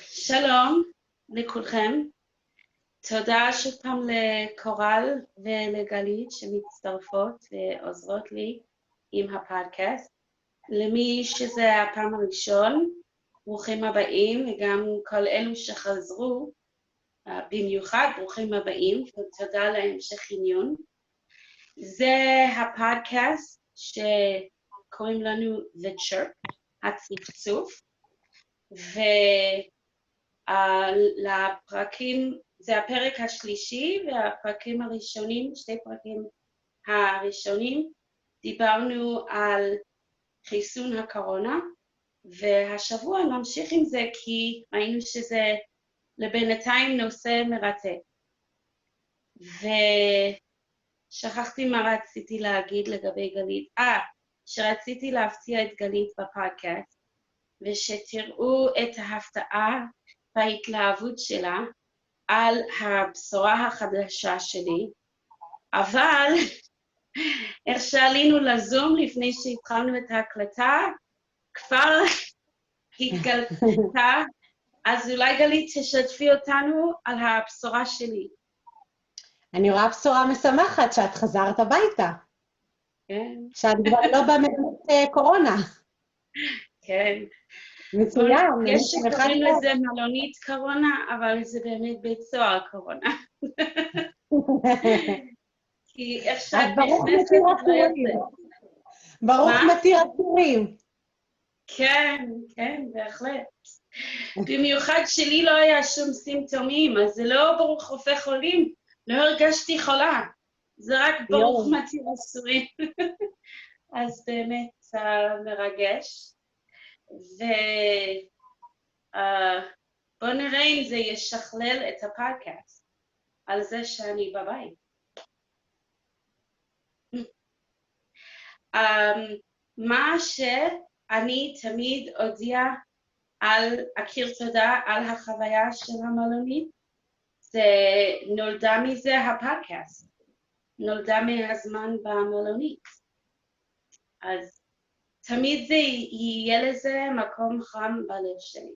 שלום לכולכם, תודה שוב פעם לקורל ולגלית שמצטרפות ועוזרות לי עם הפודקאסט. למי שזה הפעם הראשון, ברוכים הבאים, וגם כל אלו שחזרו, במיוחד ברוכים הבאים, ותודה להמשך עניין. זה הפודקאסט שקוראים לנו The Chirp, הצפצוף, ולפרקים, זה הפרק השלישי והפרקים הראשונים, שתי פרקים הראשונים, דיברנו על חיסון הקורונה, והשבוע נמשיך עם זה כי ראינו שזה לבינתיים נושא מרתק. ושכחתי מה רציתי להגיד לגבי גלית. שרציתי להפתיע את גלית בפודקאסט, ושתראו את ההפתעה וההתלהבות שלה על הבשורה החדשה שלי. אבל איך שעלינו לזום לפני שהתחלנו את ההקלטה, כבר התגלתה, אז אולי גלית תשתפי אותנו על הבשורה שלי. אני רואה בשורה משמחת שאת חזרת הביתה. כן. שאת כבר לא במלונית קורונה. כן. מצוין. יש שקוראים לזה מלונית קורונה, אבל זה באמת בית סוהר קורונה. כי איך שאת נכנסת לא יוצא. ברוך מתיר עצורים. כן, כן, בהחלט. במיוחד שלי לא היה שום סימפטומים, אז זה לא ברוך רופא חולים, לא הרגשתי חולה. זה רק ברוך מתיר עצורים. אז באמת מרגש. ובוא נראה אם זה ישכלל את הפודקאסט על זה שאני בבית. מה שאני תמיד אודיע אכיר תודה על החוויה של המלונית, זה נולדה מזה הפודקאסט, נולדה מהזמן במלונית. אז תמיד זה יהיה לזה מקום חם בלב שלי.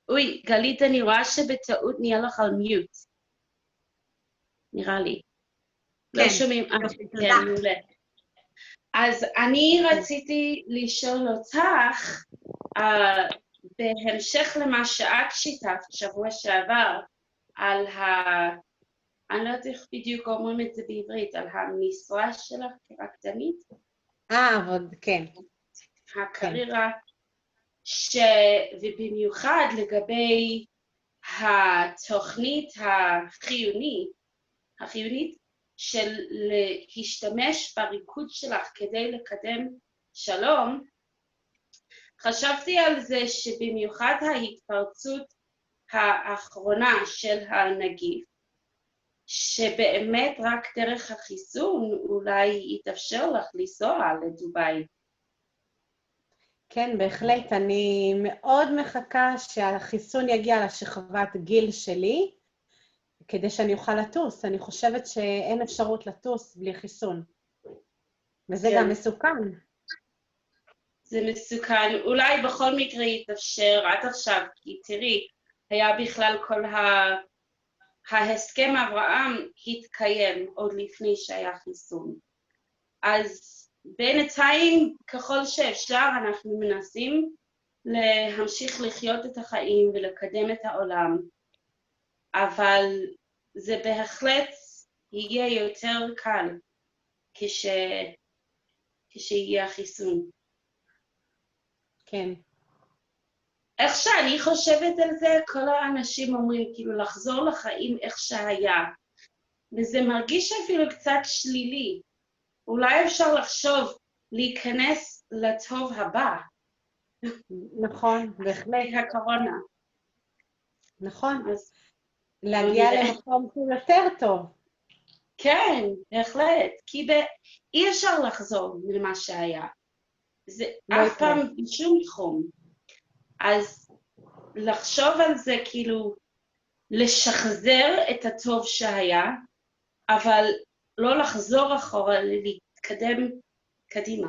אוי, גלית, אני רואה שבטעות נהיה לך על מיוט. נראה לי. כן. לא שומעים. כן, מעולה. אז אני רציתי לשאול אותך, בהמשך למה שאת שיתפת שבוע שעבר, על אני לא יודעת איך בדיוק אומרים את זה בעברית, על המשרה שלך כרקדנית. כן. הקריירה, ובמיוחד לגבי התוכנית החיונית של להשתמש בריקוד שלך כדי לקדם שלום, חשבתי על זה שבמיוחד ההתפרצות האחרונה של הנגיף, שבאמת רק דרך החיסון אולי יתאפשר לך לנסוע לדובאי. כן, בהחלט. אני מאוד מחכה שהחיסון יגיע לשכבת גיל שלי, כדי שאני אוכל לטוס. אני חושבת שאין אפשרות לטוס בלי חיסון. וזה גם מסוכן. זה מסוכן. אולי בכל מקרה יתאפשר עד עכשיו, כי תראי, היה בכלל כל ההסכם אברהם התקיים עוד לפני שהיה חיסון. אז בינתיים, ככל שאפשר, אנחנו מנסים להמשיך לחיות את החיים ולקדם את העולם, אבל זה בהחלט יהיה יותר קל כשיהיה החיסון. כן. איך שאני חושבת על זה, כל האנשים אומרים כאילו לחזור לחיים איך שהיה, וזה מרגיש אפילו קצת שלילי. אולי אפשר לחשוב להיכנס לטוב הבא. נכון, בהחלט. הקורונה. נכון. אז להגיע למקום שהוא יותר טוב. כן, בהחלט. כי אי אפשר לחזור למה שהיה. זה אף פעם בשום תחום. אז לחשוב על זה כאילו לשחזר את הטוב שהיה, אבל לא לחזור אחורה, להתקדם קדימה.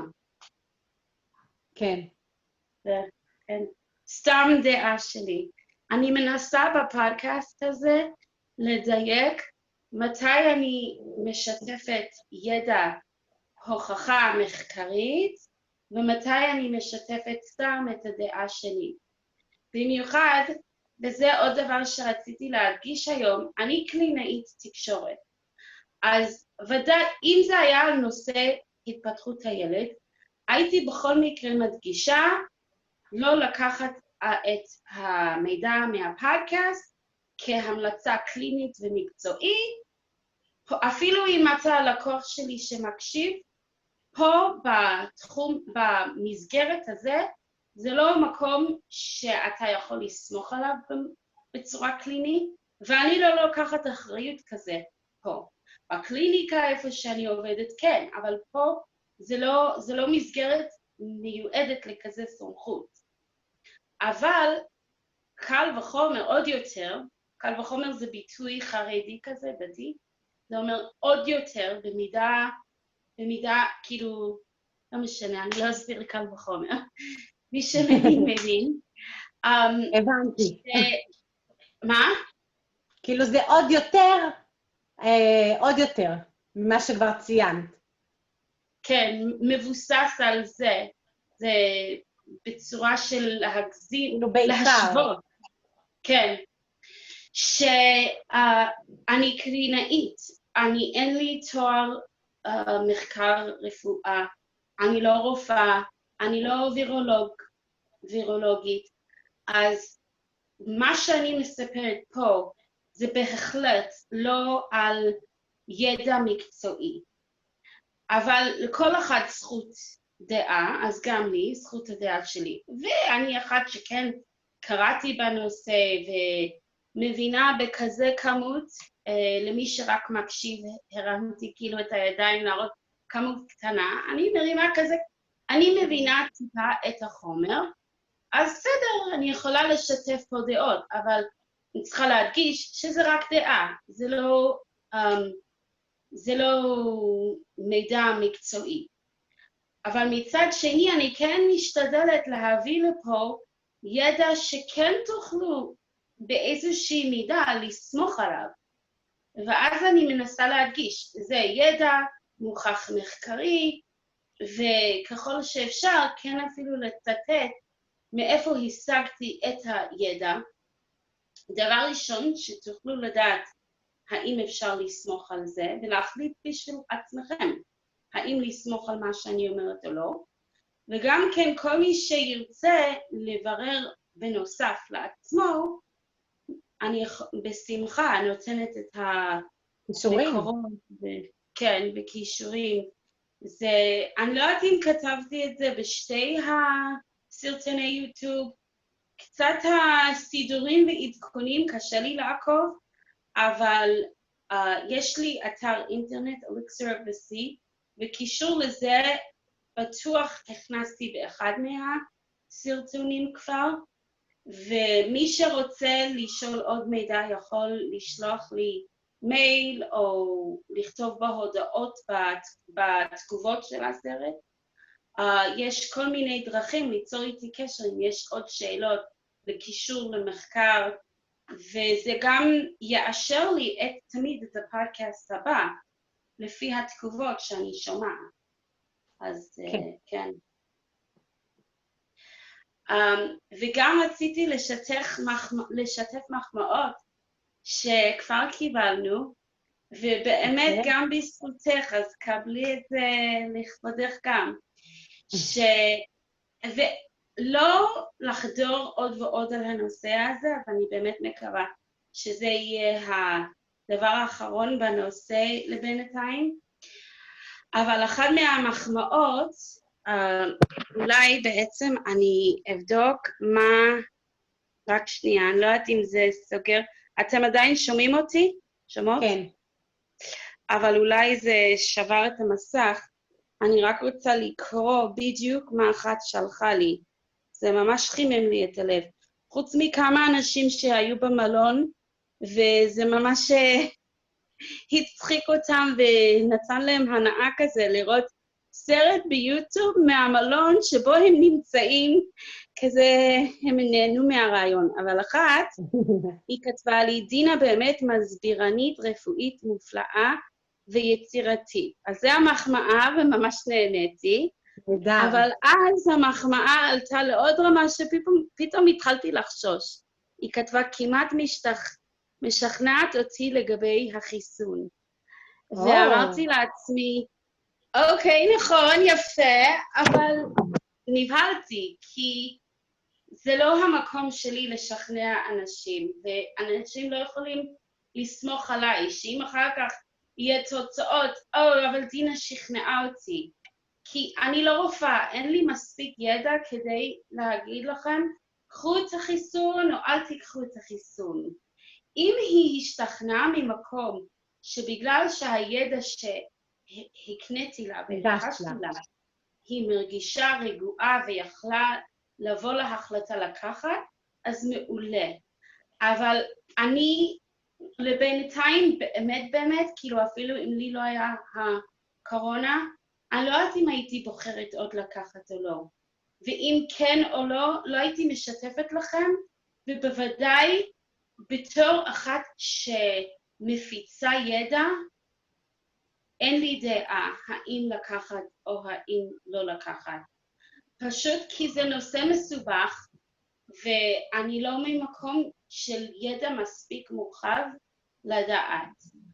כן. כן. סתם דעה שלי. אני מנסה בפודקאסט הזה לדייק מתי אני משתפת ידע הוכחה מחקרית, ומתי אני משתפת סתם את הדעה שלי. במיוחד, וזה עוד דבר שרציתי להדגיש היום, אני קלינאית תקשורת. אז ודאי, אם זה היה על נושא התפתחות הילד, הייתי בכל מקרה מדגישה לא לקחת את המידע מהפודקאסט כהמלצה קלינית ומקצועית, אפילו אם אתה הלקוח שלי שמקשיב, פה בתחום, במסגרת הזה, זה לא מקום שאתה יכול לסמוך עליו בצורה קלינית, ואני לא לוקחת אחריות כזה פה. בקליניקה איפה שאני עובדת כן, אבל פה זה לא מסגרת מיועדת לכזה סמכות. אבל קל וחומר עוד יותר, קל וחומר זה ביטוי חרדי כזה, דתי, זה אומר עוד יותר במידה כאילו, לא משנה, אני לא אסביר קל וחומר, מי שמבין מבין. הבנתי. מה? כאילו זה עוד יותר ממה שכבר ציינת. כן, מבוסס על זה, זה בצורה של להגזים, להשוות. כן, שאני קלינאית, אין לי תואר מחקר רפואה, אני לא רופאה, אני לא וירולוגית, אז מה שאני מספרת פה זה בהחלט לא על ידע מקצועי, אבל לכל אחד זכות דעה, אז גם לי זכות הדעה שלי, ואני אחת שכן קראתי בנושא ומבינה בכזה כמות, למי שרק מקשיב הרמתי כאילו את הידיים להראות כמות קטנה, אני מרימה כזה, אני מבינה טיפה את החומר, אז בסדר, אני יכולה לשתף פה דעות, אבל אני צריכה להדגיש שזה רק דעה, זה לא מידע מקצועי. אבל מצד שני אני כן משתדלת להביא לפה ידע שכן תוכלו באיזושהי מידה לסמוך עליו. ואז אני מנסה להדגיש, זה ידע מוכח מחקרי, וככל שאפשר כן אפילו לצטט מאיפה השגתי את הידע. דבר ראשון שתוכלו לדעת האם אפשר לסמוך על זה, ולהחליט בשביל עצמכם, האם לסמוך על מה שאני אומרת או לא, וגם כן כל מי שירצה לברר בנוסף לעצמו, אני בשמחה נותנת את המקורות, כן, בכישורים. אני לא יודעת אם כתבתי את זה בשתי הסרטוני יוטיוב, קצת הסידורים ועדכונים קשה לי לעקוב, אבל יש לי אתר אינטרנט, Elixir of the Sea, וקישור לזה בטוח הכנסתי באחד מהסרטונים כבר, ומי שרוצה לשאול עוד מידע יכול לשלוח לי מייל או לכתוב בהודעות בתגובות של הסרט. יש כל מיני דרכים ליצור איתי קשר אם יש עוד שאלות לקישור למחקר, וזה גם יאשר לי תמיד את הפודקאסט הבא, לפי התגובות שאני שומעת. אז כן. וגם רציתי לשתף מחמאות שכבר קיבלנו, ובאמת גם בזכותך, אז קבלי את זה לכבודך גם, ולא לחדור עוד ועוד על הנושא הזה, אבל אני באמת מקווה שזה יהיה הדבר האחרון בנושא לבינתיים. אבל אחת מהמחמאות, אולי בעצם אני אבדוק מה, רק שנייה, אני לא יודעת אם זה סוגר, אתם עדיין שומעים אותי? שומעות? כן. אבל אולי זה שבר את המסך, אני רק רוצה לקרוא בדיוק מה אחת שלחה לי, זה ממש חימם לי את הלב. חוץ מכמה אנשים שהיו במלון, וזה ממש הצחיק אותם ונתן להם הנאה כזה לראות סרט ביוטיוב מהמלון שבו הם נמצאים, כזה הם נהנו מהרעיון. אבל אחת, היא כתבה לי, דינה באמת מסבירנית רפואית מופלאה ויצירתית. אז זה המחמאה וממש נהניתי. נהדר. אבל אז המחמאה עלתה לעוד רמה שפתאום התחלתי לחשוש. היא כתבה כמעט משכנעת אותי לגבי החיסון. ואמרתי לעצמי, אוקיי, נכון, יפה, אבל נבהלתי, כי זה לא המקום שלי לשכנע אנשים, ואנשים לא יכולים לסמוך עליי, שאם אחר כך יהיה תוצאות, אבל דינה שכנעה אותי. כי אני לא רופאה, אין לי מספיק ידע כדי להגיד לכם, קחו את החיסון או אל תיקחו את החיסון. אם היא השתכנעה ממקום שבגלל שהידע שהקניתי לה והחשתי לה, היא מרגישה רגועה ויכלה לבוא להחלטה לקחת, אז מעולה. אבל אני לבינתיים באמת, כאילו אפילו אם לי לא היה הקורונה, אני לא יודעת אם הייתי בוחרת עוד לקחת או לא. ואם כן או לא, לא הייתי משתפת לכם, ובוודאי בתור אחת שמפיצה ידע, אין לי דעה האם לקחת או האם לא לקחת. פשוט כי זה נושא מסובך, ואני לא ממקום של ידע מספיק מורחב לדעת.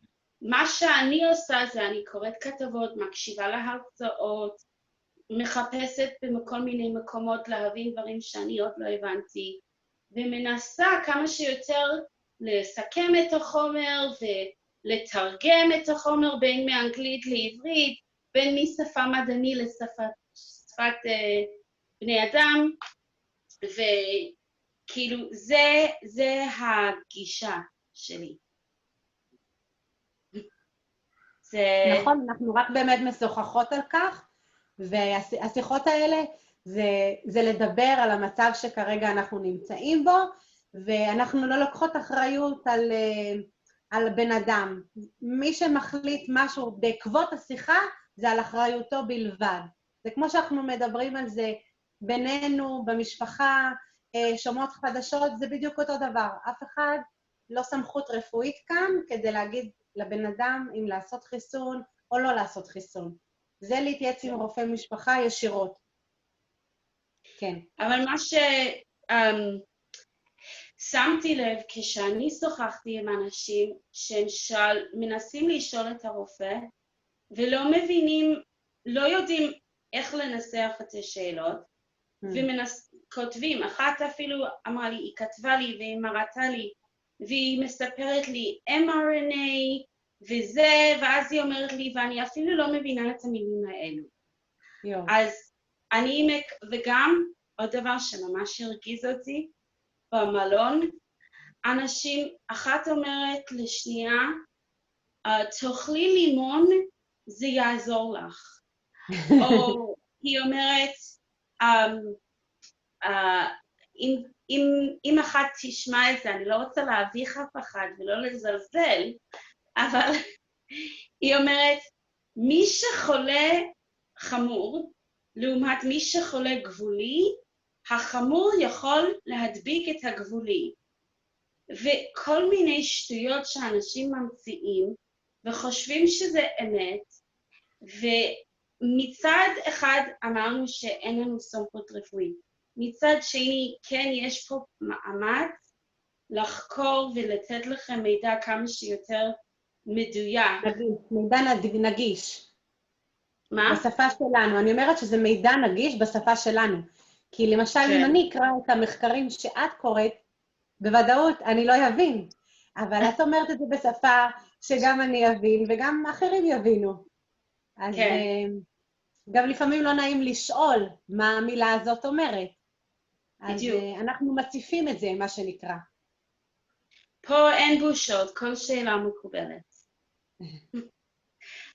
מה שאני עושה זה אני קוראת כתבות, מקשיבה להרצאות, מחפשת בכל מיני מקומות להבין דברים שאני עוד לא הבנתי, ומנסה כמה שיותר לסכם את החומר ולתרגם את החומר בין מאנגלית לעברית, בין משפה מדעני לשפת בני אדם, וכאילו זה הגישה שלי. נכון, אנחנו רק באמת משוחחות על כך, והשיחות האלה זה לדבר על המצב שכרגע אנחנו נמצאים בו, ואנחנו לא לוקחות אחריות על בן אדם. מי שמחליט משהו בעקבות השיחה, זה על אחריותו בלבד. זה כמו שאנחנו מדברים על זה בינינו, במשפחה, שומעות חדשות, זה בדיוק אותו דבר. אף אחד לא סמכות רפואית כאן כדי להגיד לבן אדם אם לעשות חיסון או לא לעשות חיסון. זה להתייעץ עם רופא משפחה ישירות. כן. אבל מה ששמתי לב כשאני שוחחתי עם אנשים שהם מנסים לשאול את הרופא ולא מבינים, לא יודעים איך לנסח את השאלות, וכותבים, אחת אפילו אמרה לי, היא כתבה לי והיא מראתה לי, והיא מספרת לי mRNA וזה, ואז היא אומרת לי, ואני אפילו לא מבינה את המילים האלו. אז אני, וגם עוד דבר שממש הרגיז אותי, במלון, אנשים, אחת אומרת לשנייה, תאכלי לימון, זה יעזור לך. או היא אומרת, אם אחת תשמע את זה, אני לא רוצה להביך אף אחד ולא לזלזל, אבל היא אומרת, מי שחולה חמור, לעומת מי שחולה גבולי, החמור יכול להדביק את הגבולי. וכל מיני שטויות שאנשים ממציאים, וחושבים שזה אמת, ומצד אחד אמרנו שאין לנו סמכות רפואית. מצד שני, כן, יש פה מאמץ לחקור ולתת לכם מידע כמה שיותר מדויק. מידע נגיש. מה? בשפה שלנו. אני אומרת שזה מידע נגיש בשפה שלנו. כי למשל, אם אני אקרא את המחקרים שאת קוראת, בוודאות אני לא אבין. אבל את אומרת את זה בשפה שגם אני אבין וגם אחרים יבינו. אז גם לפעמים לא נעים לשאול מה המילה הזאת אומרת. אז אנחנו מציפים את זה, מה שנקרא. פה אין בושות, כל שאלה מקובלת.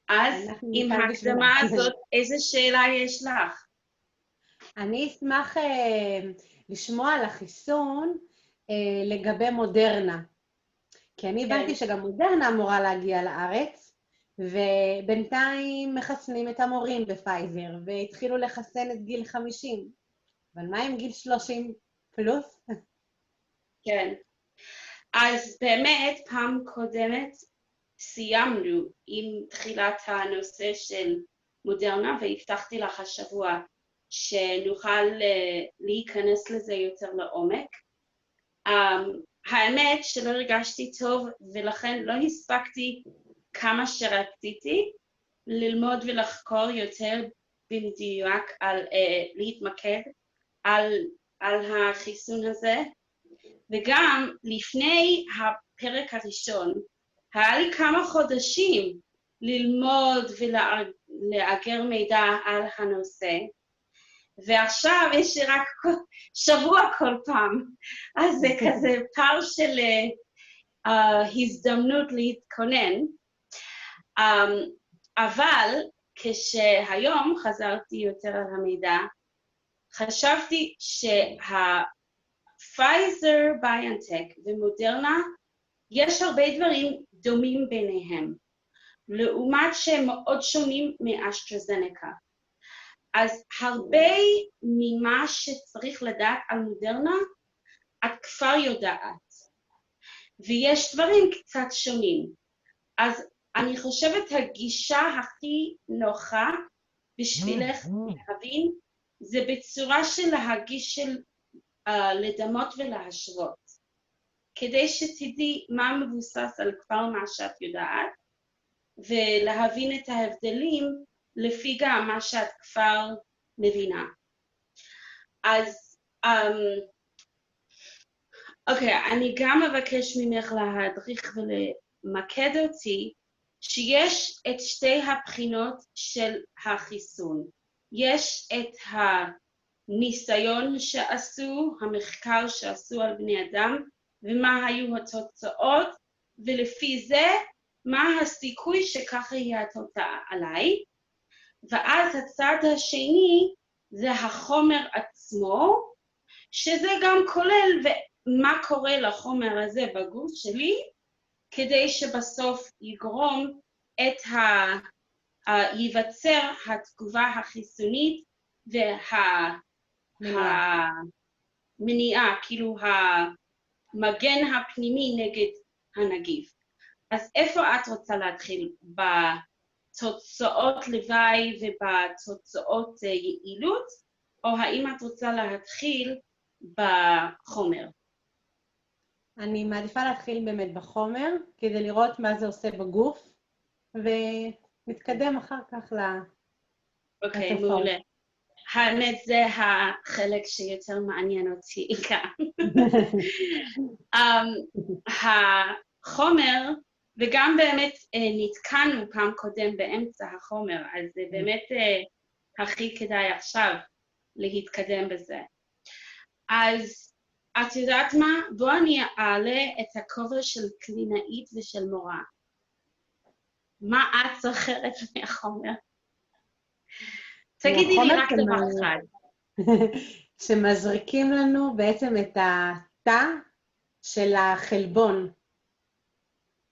אז עם ההקדמה הזאת, איזה שאלה יש לך? אני אשמח לשמוע על החיסון לגבי מודרנה. כי אני הבנתי שגם מודרנה אמורה להגיע לארץ, ובינתיים מחסנים את המורים בפייזר, והתחילו לחסן את גיל 50. אבל מה עם גיל 30 פלוס? כן. אז באמת, פעם קודמת סיימנו עם תחילת הנושא של מודרנה, והבטחתי לך השבוע שנוכל להיכנס לזה יותר לעומק. האמת שלא הרגשתי טוב, ולכן לא הספקתי כמה שרציתי ללמוד ולחקור יותר במדויק, להתמקד על החיסון הזה. וגם לפני הפרק הראשון, היה לי כמה חודשים ללמוד ולאגר מידע על הנושא, ועכשיו יש לי רק שבוע כל פעם, אז זה כזה פער של הזדמנות להתכונן. אבל כשהיום חזרתי יותר על המידע, חשבתי פייזר, ביונטק ומודרנה, יש הרבה דברים דומים ביניהם, לעומת שהם מאוד שונים מאסטרזנקה. אז הרבה ממה שצריך לדעת על מודרנה, את כבר יודעת, ויש דברים קצת שונים. אז אני חושבת הגישה הכי נוחה בשבילך להבין, זה בצורה של להגיש לדמות ולהשוות, כדי שתדעי מה מבוסס על כבר מה שאת יודעת, ולהבין את ההבדלים לפי גם מה שאת כבר מבינה. אז אוקיי, אני גם מבקש ממך להדריך ולמקד אותי, שיש את שתי הבחינות של החיסון. יש את ניסיון שעשו, המחקר שעשו על בני אדם, ומה היו התוצאות, ולפי זה, מה הסיכוי שככה יהיה התוצאה עליי. ואז הצד השני, זה החומר עצמו, שזה גם כולל מה קורה לחומר הזה בגוף שלי, כדי שבסוף יגרום ייווצר התגובה החיסונית, המניעה, כאילו המגן הפנימי נגד הנגיף. אז איפה את רוצה להתחיל? בתוצאות לוואי ובתוצאות יעילות, או האם את רוצה להתחיל בחומר? אני מעדיפה להתחיל באמת בחומר, כדי לראות מה זה עושה בגוף, ונתקדם אחר כך אוקיי, מעולה. האמת זה החלק שיותר מעניין אותי כאן. החומר, וגם באמת נתקענו פעם קודם באמצע החומר, אז זה באמת הכי כדאי עכשיו להתקדם בזה. אז את יודעת מה? בואו אני אעלה את הכובע של קלינאית ושל מורה. מה את זוכרת מהחומר? תגידי לי רק דבר אחד. שמזריקים לנו בעצם את התא של החלבון,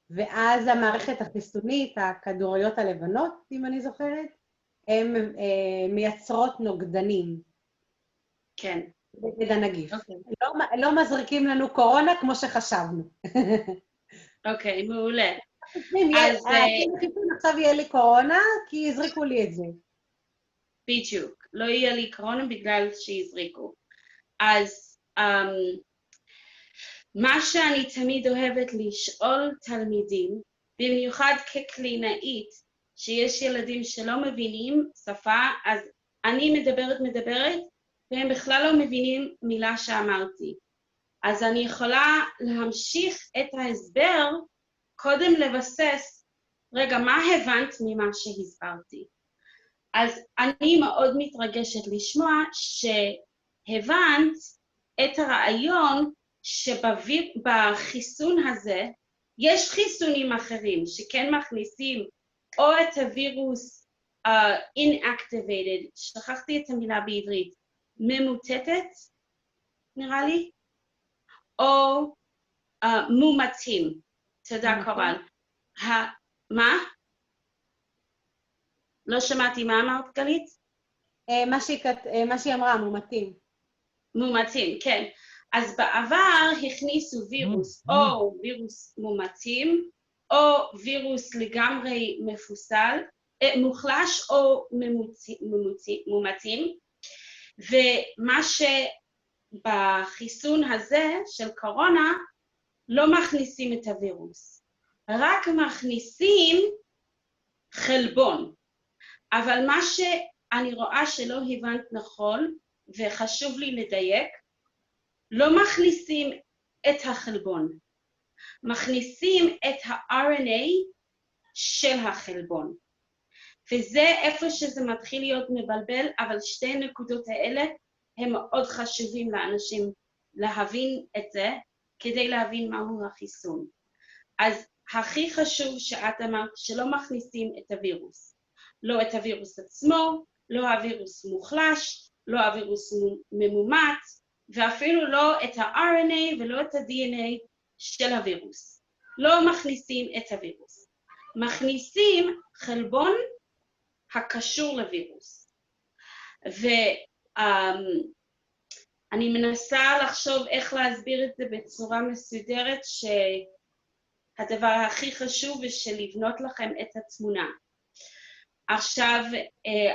ואז המערכת החיסונית, הכדוריות הלבנות, אם אני זוכרת, הן מייצרות נוגדנים. כן. נגד הנגיף. לא מזריקים לנו קורונה כמו שחשבנו. אוקיי, מעולה. אז עכשיו יהיה לי קורונה, כי יזריקו לי את זה. בדיוק, לא יהיה לי קורונה בגלל שיזריקו. אז מה שאני תמיד אוהבת לשאול תלמידים, במיוחד כקלינאית, שיש ילדים שלא מבינים שפה, אז אני מדברת, והם בכלל לא מבינים מילה שאמרתי. אז אני יכולה להמשיך את ההסבר, קודם לבסס, רגע, מה הבנת ממה שהסברתי? אז אני מאוד מתרגשת לשמוע שהבנת את הרעיון שבחיסון הזה יש חיסונים אחרים שכן מכניסים או את הווירוס inactivated, שכחתי את המילה בעברית, ממוטטת, נראה לי, או מומתים, תודה קורל. מה? לא שמעתי מה אמרת, גלית? מה שהיא אמרה, מומתים. מומתים, כן. אז בעבר הכניסו וירוס, או וירוס מומתים, או וירוס לגמרי מפוסל, מוחלש או מומתים, ומה שבחיסון הזה של קורונה לא מכניסים את הווירוס, רק מכניסים חלבון. אבל מה שאני רואה שלא הבנת נכון, וחשוב לי לדייק, לא מכניסים את החלבון, מכניסים את ה-RNA של החלבון. וזה איפה שזה מתחיל להיות מבלבל, אבל שתי הנקודות האלה הם מאוד חשובים לאנשים להבין את זה, כדי להבין מהו החיסון. אז הכי חשוב שאת אמרת שלא מכניסים את הווירוס. לא את הווירוס עצמו, לא הווירוס מוחלש, לא הווירוס ממומת, ואפילו לא את ה-RNA ולא את ה-DNA של הווירוס. לא מכניסים את הווירוס. מכניסים חלבון הקשור לווירוס. ואני מנסה לחשוב איך להסביר את זה בצורה מסודרת, שהדבר הכי חשוב הוא לבנות לכם את התמונה. עכשיו,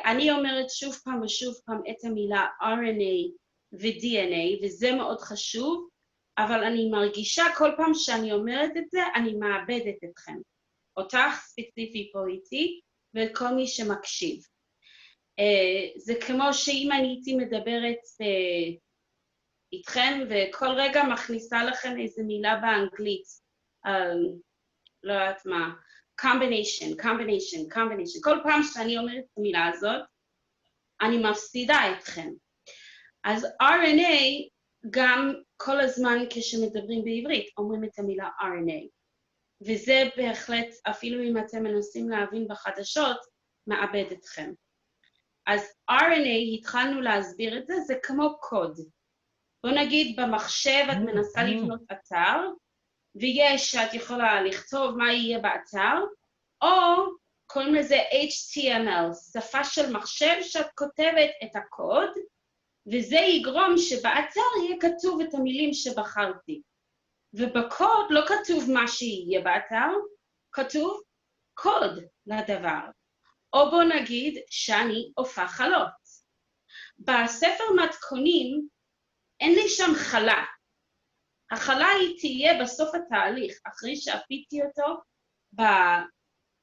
אני אומרת שוב פעם ושוב פעם את המילה RNA ו-DNA, וזה מאוד חשוב, אבל אני מרגישה כל פעם שאני אומרת את זה, אני מאבדת אתכם. אותך ספציפי פה איתי, וכל מי שמקשיב. זה כמו שאם אני הייתי מדברת איתכם, וכל רגע מכניסה לכם איזו מילה באנגלית, לא יודעת מה, combination. כל פעם שאני אומרת את המילה הזאת, אני מפסידה אתכם. אז RNA גם כל הזמן כשמדברים בעברית, אומרים את המילה RNA. וזה בהחלט, אפילו אם אתם מנסים להבין בחדשות, מאבד אתכם. אז RNA, התחלנו להסביר את זה, זה כמו קוד. בוא נגיד במחשב את מנסה לבנות אתר, ויש שאת יכולה לכתוב מה יהיה באתר, או קוראים לזה HTML, שפה של מחשב שאת כותבת את הקוד, וזה יגרום שבאתר יהיה כתוב את המילים שבחרתי. ובקוד לא כתוב מה שיהיה באתר, כתוב קוד לדבר. או בוא נגיד שאני עופה חלות. בספר מתכונים אין לי שם חלה. החלה היא תהיה בסוף התהליך, אחרי שאפיתי אותו,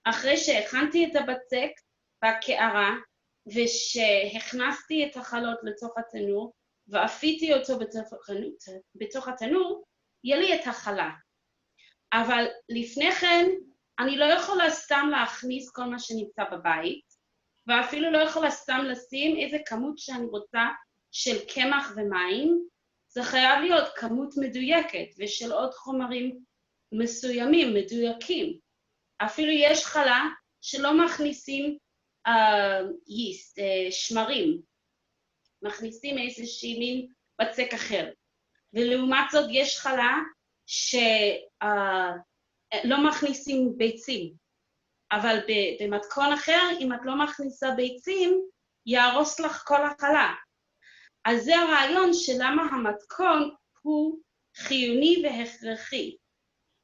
אחרי שהכנתי את הבצק בקערה, ושהכנסתי את החלות לתוך התנור, ואפיתי אותו בתוך התנור, יהיה לי את החלה. אבל לפני כן, אני לא יכולה סתם להכניס כל מה שנמצא בבית, ואפילו לא יכולה סתם לשים איזה כמות שאני רוצה של קמח ומים, זה חייב להיות כמות מדויקת, ושל עוד חומרים מסוימים, מדויקים. אפילו יש חלה שלא מכניסים yeast, שמרים, מכניסים איזושהי מין בצק אחר. ולעומת זאת יש חלה שלא מכניסים ביצים, אבל במתכון אחר, אם את לא מכניסה ביצים, יהרוס לך כל החלה. אז זה הרעיון שלמה המתכון הוא חיוני והכרחי.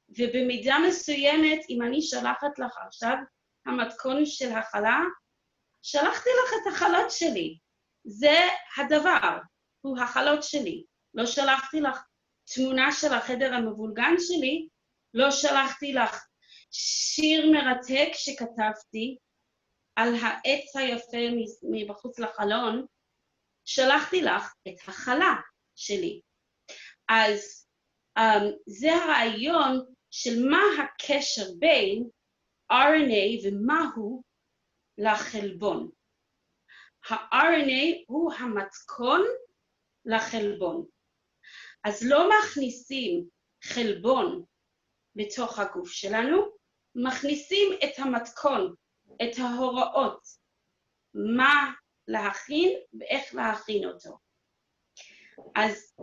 ובמידה מסוימת, אם אני שלחת לך עכשיו המתכון של החלה, שלחתי לך את החלות שלי. זה הדבר, הוא החלות שלי. לא שלחתי לך תמונה של החדר המבולגן שלי, לא שלחתי לך שיר מרתק שכתבתי על העץ היפה מבחוץ לחלון, שלחתי לך את החלה שלי. אז זה הרעיון של מה הקשר בין RNA ומהו לחלבון. ה-RNA הוא המתכון לחלבון. אז לא מכניסים חלבון בתוך הגוף שלנו, מכניסים את המתכון, את ההוראות, מה להכין ואיך להכין אותו. אז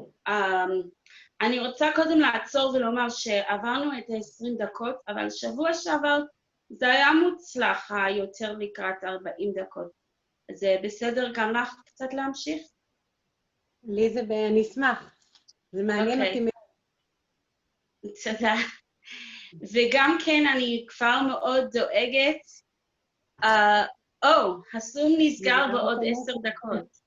אני רוצה קודם לעצור ולומר שעברנו את 20 דקות, אבל שבוע שעבר זה היה מוצלח יותר לקראת 40 דקות. זה בסדר גם לך קצת להמשיך? לי זה, אני אשמח. זה מעניין אותי מאוד. תודה. וגם כן אני כבר מאוד דואגת, הסום נסגר בעוד 10 דקות.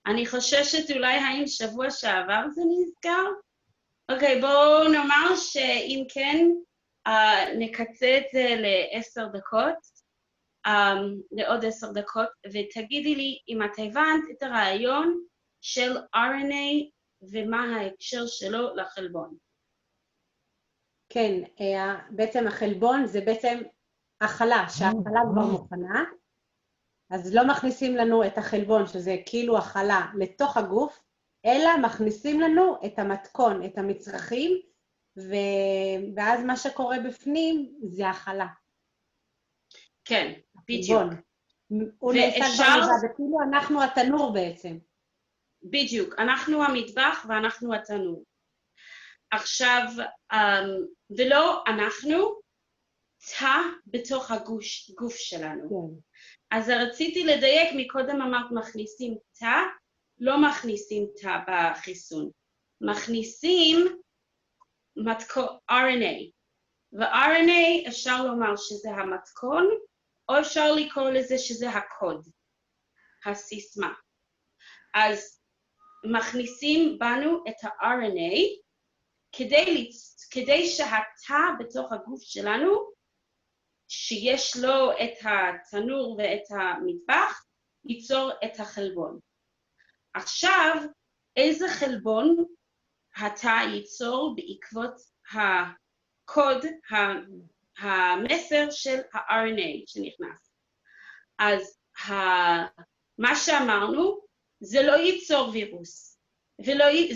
אני חוששת אולי האם שבוע שעבר זה נסגר? אוקיי, בואו נאמר שאם כן, נקצה את זה ל10 דקות, לעוד 10 דקות, ותגידי לי אם את הבנת את הרעיון של RNA ומה ההקשר שלו לחלבון. כן, בעצם החלבון זה בעצם החלה, שהחלה כבר מוכנה, אז לא מכניסים לנו את החלבון, שזה כאילו החלה, לתוך הגוף, אלא מכניסים לנו את המתכון, את המצרכים, ואז מה שקורה בפנים זה החלה. כן, בדיוק. הוא נעשה כבר לבד, כאילו אנחנו התנור בעצם. בדיוק, אנחנו המטבח ואנחנו התנור. עכשיו, ולא אנחנו, תא בתוך הגוף שלנו. כן. אז רציתי לדייק, מקודם אמרת מכניסים תא, לא מכניסים תא בחיסון. מכניסים RNA. ו-RNA אפשר לומר שזה המתכון, או אפשר לקרוא לזה שזה הקוד, הסיסמה. אז מכניסים בנו את ה-RNA, כדי שהתא בתוך הגוף שלנו, שיש לו את התנור ואת המטבח, ייצור את החלבון. עכשיו, איזה חלבון התא ייצור בעקבות הקוד, המסר של ה-RNA שנכנס? אז מה שאמרנו, זה לא ייצור וירוס,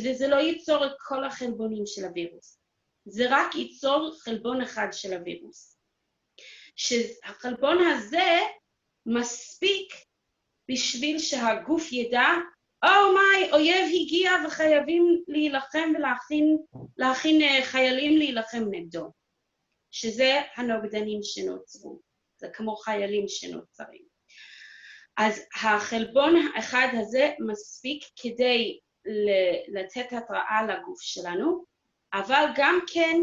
וזה לא ייצור את כל החלבונים של הווירוס. זה רק ייצור חלבון אחד של הווירוס. שהחלבון הזה מספיק בשביל שהגוף ידע, אויב הגיע וחייבים להילחם ולהכין חיילים להילחם נגדו. שזה הנוגדנים שנוצרו. זה כמו חיילים שנוצרים. אז החלבון האחד הזה מספיק כדי לתת התראה לגוף שלנו, אבל גם כן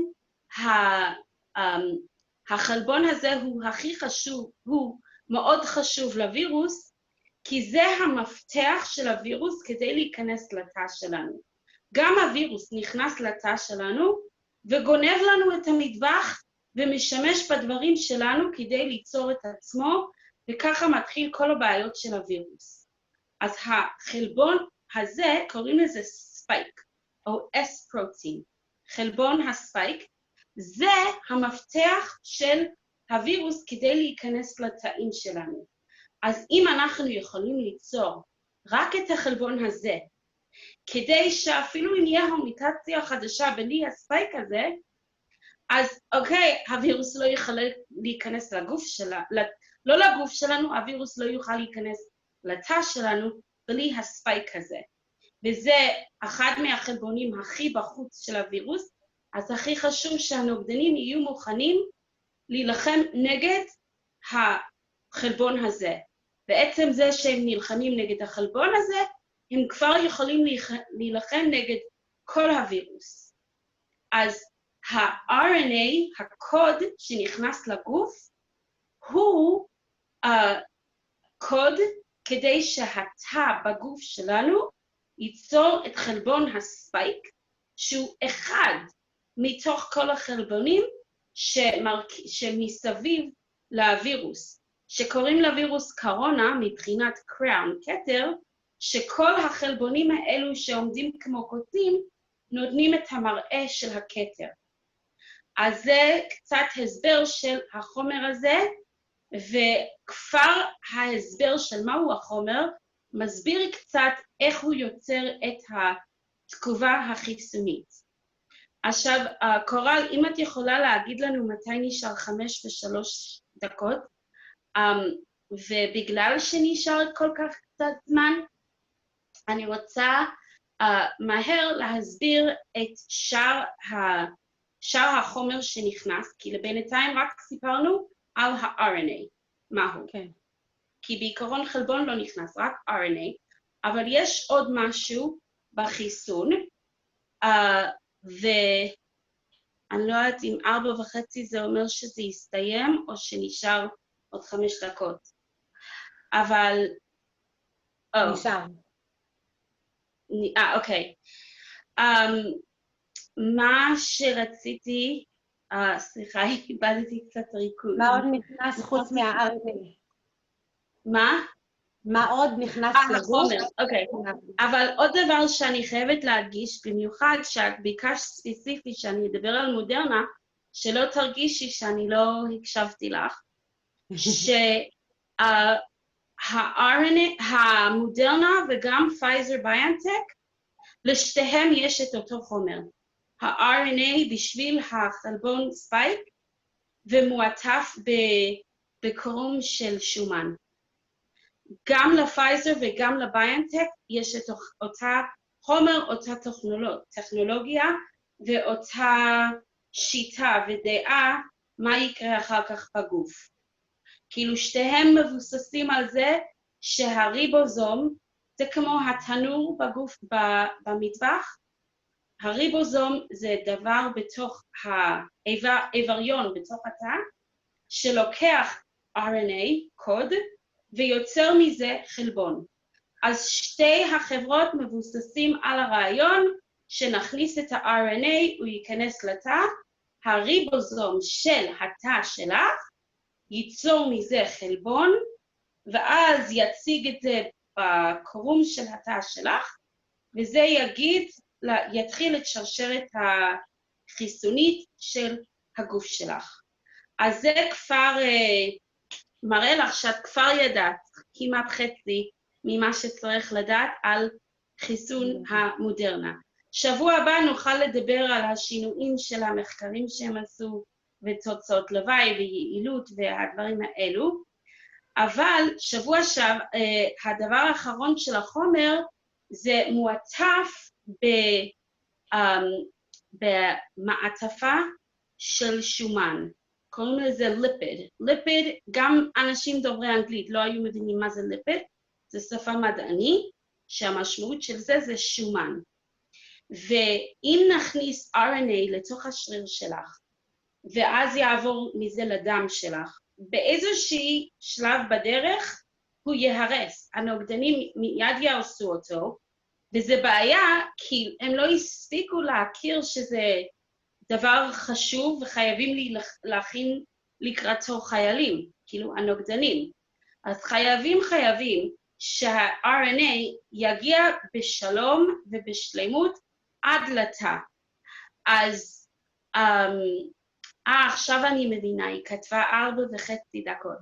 החלבון הזה הוא הכי חשוב, הוא מאוד חשוב לווירוס, כי זה המפתח של הווירוס כדי להיכנס לתא שלנו. גם הווירוס נכנס לתא שלנו וגונב לנו את המטבח ומשמש בדברים שלנו כדי ליצור את עצמו, וככה מתחיל כל הבעיות של הווירוס. אז החלבון הזה קוראים לזה ספייק, או S-פרוטין. חלבון הספייק, זה המפתח של הווירוס כדי להיכנס לתאים שלנו. אז אם אנחנו יכולים ליצור רק את החלבון הזה, כדי שאפילו אם יהיה המוטציה חדשה בלי הספייק הזה, אז אוקיי, הווירוס לא יוכל להיכנס לגוף שלנו, לא לגוף שלנו, הווירוס לא יוכל להיכנס לתא שלנו בלי הספייק הזה. וזה אחד מהחלבונים הכי בחוץ של הווירוס, אז הכי חשוב שהנוגדנים יהיו מוכנים להילחם נגד החלבון הזה. בעצם זה שהם נלחמים נגד החלבון הזה, הם כבר יכולים להילחם נגד כל הווירוס. אז ה-RNA, הקוד שנכנס לגוף, הוא קוד כדי שהתא בגוף שלנו ייצור את חלבון הספייק, שהוא אחד מתוך כל החלבונים שמסביב לווירוס, שקוראים לווירוס קורונה מבחינת קראון, כתר, שכל החלבונים האלו שעומדים כמו קוטים, נותנים את המראה של הכתר. אז זה קצת הסבר של החומר הזה, וכבר ההסבר של מהו החומר, מסביר קצת איך הוא יוצר את התגובה החיסונית. עכשיו, קורל, אם את יכולה להגיד לנו מתי נשאר 5 ו3 דקות, ובגלל שנשאר כל כך קצת זמן, אני רוצה מהר להסביר את שאר החומר שנכנס, כי לבינתיים רק סיפרנו על ה-RNA. מהו? כן. כי בעיקרון חלבון לא נכנס, רק RNA, אבל יש עוד משהו בחיסון, ואני לא יודעת אם 4:30 זה אומר שזה יסתיים, או שנשאר עוד 5 דקות. אבל... נשאר. אוקיי. מה שרציתי... סליחה, איבדתי קצת ריכוז. מה עוד נכנס חוץ מה-RNA? מה? מה עוד נכנס לגוף? החומר, אוקיי. אבל עוד דבר שאני חייבת להדגיש, במיוחד שאת ביקשת ספציפי שאני אדבר על מודרנה, שלא תרגישי שאני לא הקשבתי לך, המודרנה וגם פייזר ביונטק, לשתיהם יש את אותו חומר. ה-RNA בשביל החלבון ספייק, ומועטף בקרום של שומן. גם לפייזר וגם לביונטק יש את אותה חומר, אותה טכנולוגיה, ואותה שיטה ודעה מה יקרה אחר כך בגוף. כאילו שתיהם מבוססים על זה שהריבוזום, זה כמו התנור בגוף במטבח, הריבוזום זה דבר בתוך האיבריון, בתוך התא, שלוקח RNA, קוד, ויוצר מזה חלבון. אז שתי החברות מבוססים על הרעיון שנכניס את ה-RNA, הוא ייכנס לתא, הריבוזום של התא שלך, ייצור מזה חלבון, ואז יציג את זה בקרום של התא שלך, וזה יתחיל את שרשרת החיסונית של הגוף שלך. אז זה כבר מראה לך שאת כבר ידעת כמעט חצי ממה שצריך לדעת על חיסון המודרנה. שבוע הבא נוכל לדבר על השינויים של המחקרים שהם עשו, ותוצאות לוואי ויעילות והדברים האלו, אבל שבוע הדבר האחרון של החומר זה מועטף במעטפה של שומן. קוראים לזה ליפיד. ליפיד, גם אנשים דוברי אנגלית לא היו מבינים מה זה ליפיד, זה שפה מדענית, שהמשמעות של זה זה שומן. ואם נכניס RNA לתוך השריר שלך, ואז יעבור מזה לדם שלך, באיזושהי שלב בדרך הוא יהרס. הנוגדנים מיד יעשו אותו, וזה בעיה כי הם לא הספיקו להכיר שזה דבר חשוב וחייבים להכין לקראתו חיילים, כאילו הנוגדנים. אז חייבים שה-RNA יגיע בשלום ובשלמות עד לתא. אז עכשיו אני מבינה, היא כתבה 4.5 דקות.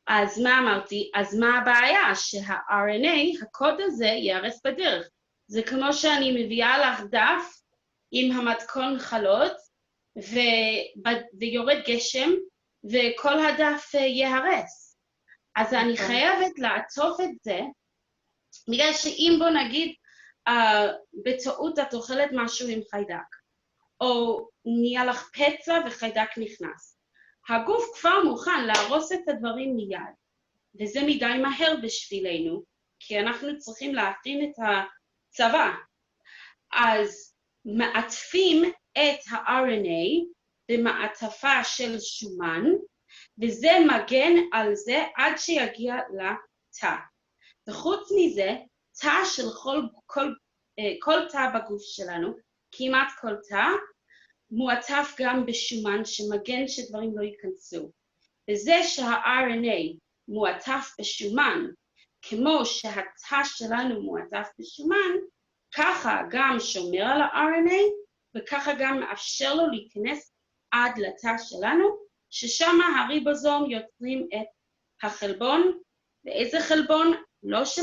אז מה אמרתי? אז מה הבעיה? שה-RNA, הקוד הזה, יערס בדרך. זה כמו שאני מביאה לך דף עם המתכון חלות, ויורד גשם, וכל הדף יהרס. אז אני חייבת לעטוף את זה, בגלל שאם בוא נגיד, בטעות את אוכלת משהו עם חיידק, או נהיה לך פצע וחיידק נכנס. הגוף כבר מוכן להרוס את הדברים מיד, וזה מדי מהר בשבילנו, כי אנחנו צריכים להכין את הצבא. אז מעטפים את ה-RNA במעטפה של שומן, וזה מגן על זה עד שיגיע לתא. וחוץ מזה, תא של כל תא בגוף שלנו, כמעט כל תא, מועטף גם בשומן שמגן שדברים לא ייכנסו. וזה שה-RNA מועטף בשומן, כמו שהתא שלנו מועטף בשומן, ככה גם שומר על ה-RNA, וככה גם מאפשר לו להיכנס עד לתא שלנו, ששם הריבוזום יוצרים את החלבון, ואיזה חלבון? לא של